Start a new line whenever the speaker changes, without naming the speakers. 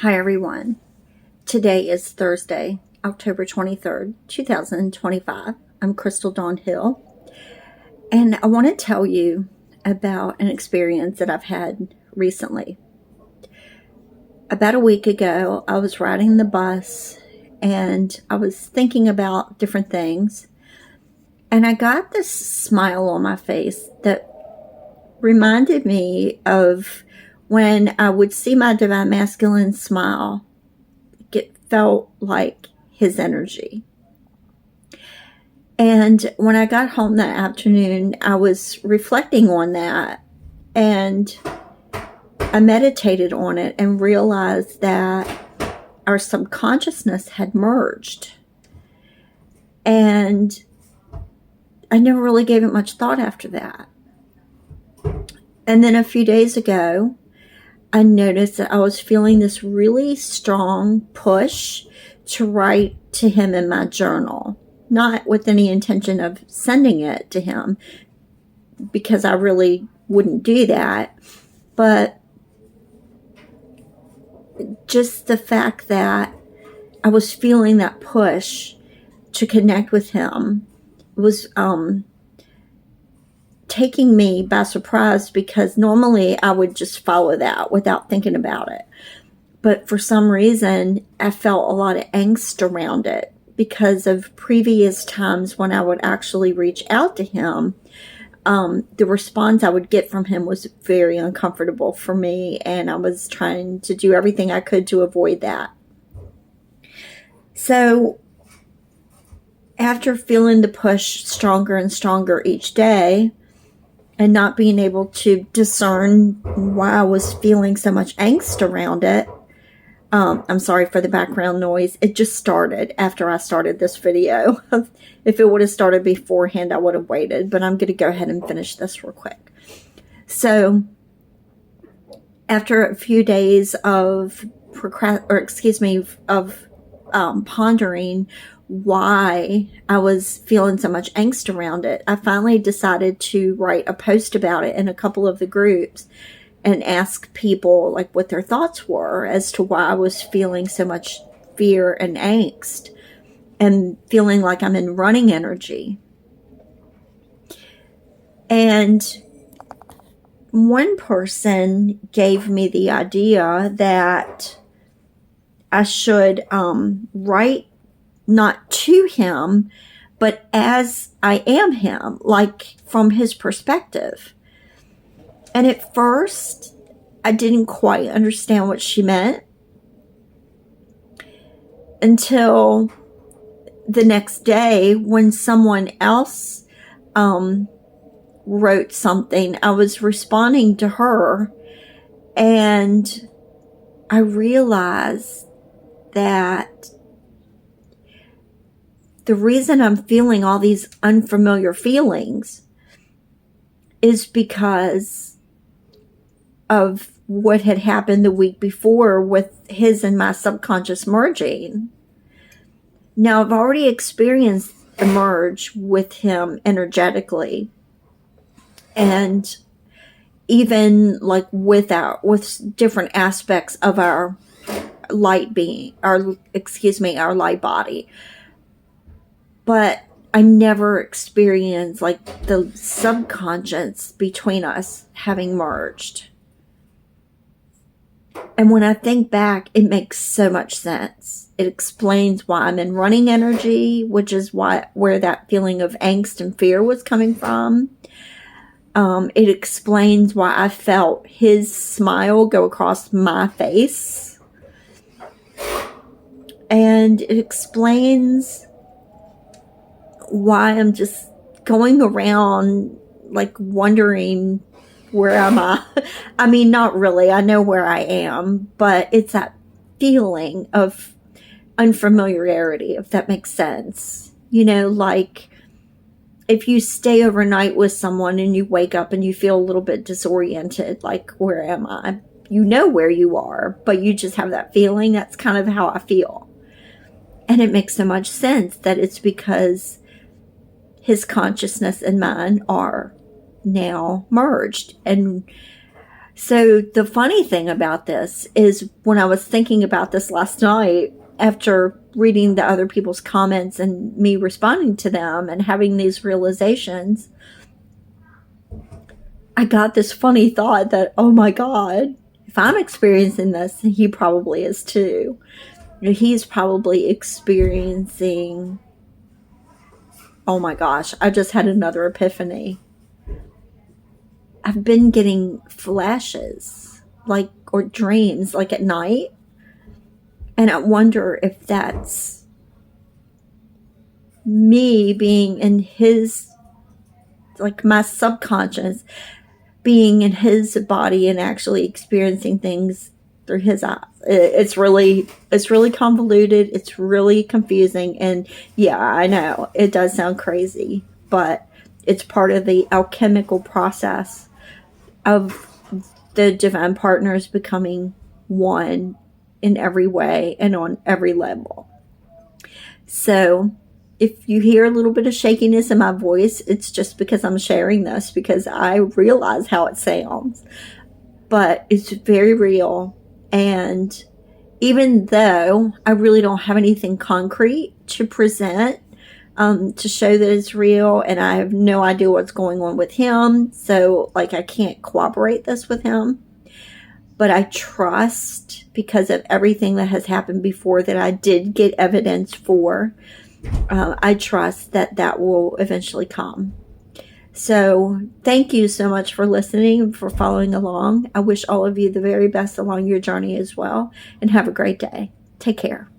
Hi everyone. Today is Thursday, October 23rd, 2025. I'm Crystal Dawn Hill, and I want to tell you about an experience that I've had recently. About a week ago, I was riding the bus and I was thinking about different things, and I got this smile on my face that reminded me of when I would see my divine masculine smile. It felt like his energy. And when I got home that afternoon, I was reflecting on that, and I meditated on it and realized that our subconsciousness had merged. And I never really gave it much thought after that. And then a few days ago, I noticed that I was feeling this really strong push to write to him in my journal, not with any intention of sending it to him, because I really wouldn't do that, but just the fact that I was feeling that push to connect with him was taking me by surprise, because normally I would just follow that without thinking about it. But for some reason, I felt a lot of angst around it because of previous times when I would actually reach out to him. The response I would get from him was very uncomfortable for me, and I was trying to do everything I could to avoid that. So after feeling the push stronger and stronger each day, and not being able to discern why I was feeling so much angst around it, I'm sorry for the background noise. It just started after I started this video. If it would have started beforehand, I would have waited, but I'm going to go ahead and finish this real quick. So after a few days of pondering why I was feeling so much angst around it, I finally decided to write a post about it in a couple of the groups and ask people like what their thoughts were as to why I was feeling so much fear and angst and feeling like I'm in running energy. And one person gave me the idea that I should write not to him, but as I am him, like from his perspective. And at first, I didn't quite understand what she meant until the next day when someone else wrote something. I was responding to her, and I realized that the reason I'm feeling all these unfamiliar feelings is because of what had happened the week before with his and my subconscious merging. Now, I've already experienced the merge with him energetically, and even like with different aspects of our light being, our light body. But I never experienced like the subconscious between us having merged. And when I think back, it makes so much sense. It explains why I'm in running energy, which is where that feeling of angst and fear was coming from. It explains why I felt his smile go across my face. And it explains why I'm just going around like wondering, where am I? I mean, not really. I know where I am, but it's that feeling of unfamiliarity, if that makes sense. You know, like if you stay overnight with someone and you wake up and you feel a little bit disoriented, like, where am I? You know where you are, but you just have that feeling. That's kind of how I feel. And it makes so much sense that it's because his consciousness and mine are now merged. And So the funny thing about this is when I was thinking about this last night, after reading the other people's comments and me responding to them and having these realizations, I got this funny thought that, oh my God, if I'm experiencing this, he probably is too. He's probably experiencing, oh my gosh, I just had another epiphany. I've been getting flashes, like, or dreams, like at night. And I wonder if that's me being in his, like my subconscious being in his body and actually experiencing things through his eyes. It's really convoluted. It's really confusing. And yeah, I know it does sound crazy, but it's part of the alchemical process of the divine partners becoming one in every way and on every level. So if you hear a little bit of shakiness in my voice, it's just because I'm sharing this because I realize how it sounds. But it's very real. And even though I really don't have anything concrete to present, to show that it's real, and I have no idea what's going on with him, so like I can't corroborate this with him, but I trust, because of everything that has happened before that I did get evidence for, I trust that that will eventually come. So thank you so much for listening and for following along. I wish all of you the very best along your journey as well, and have a great day. Take care.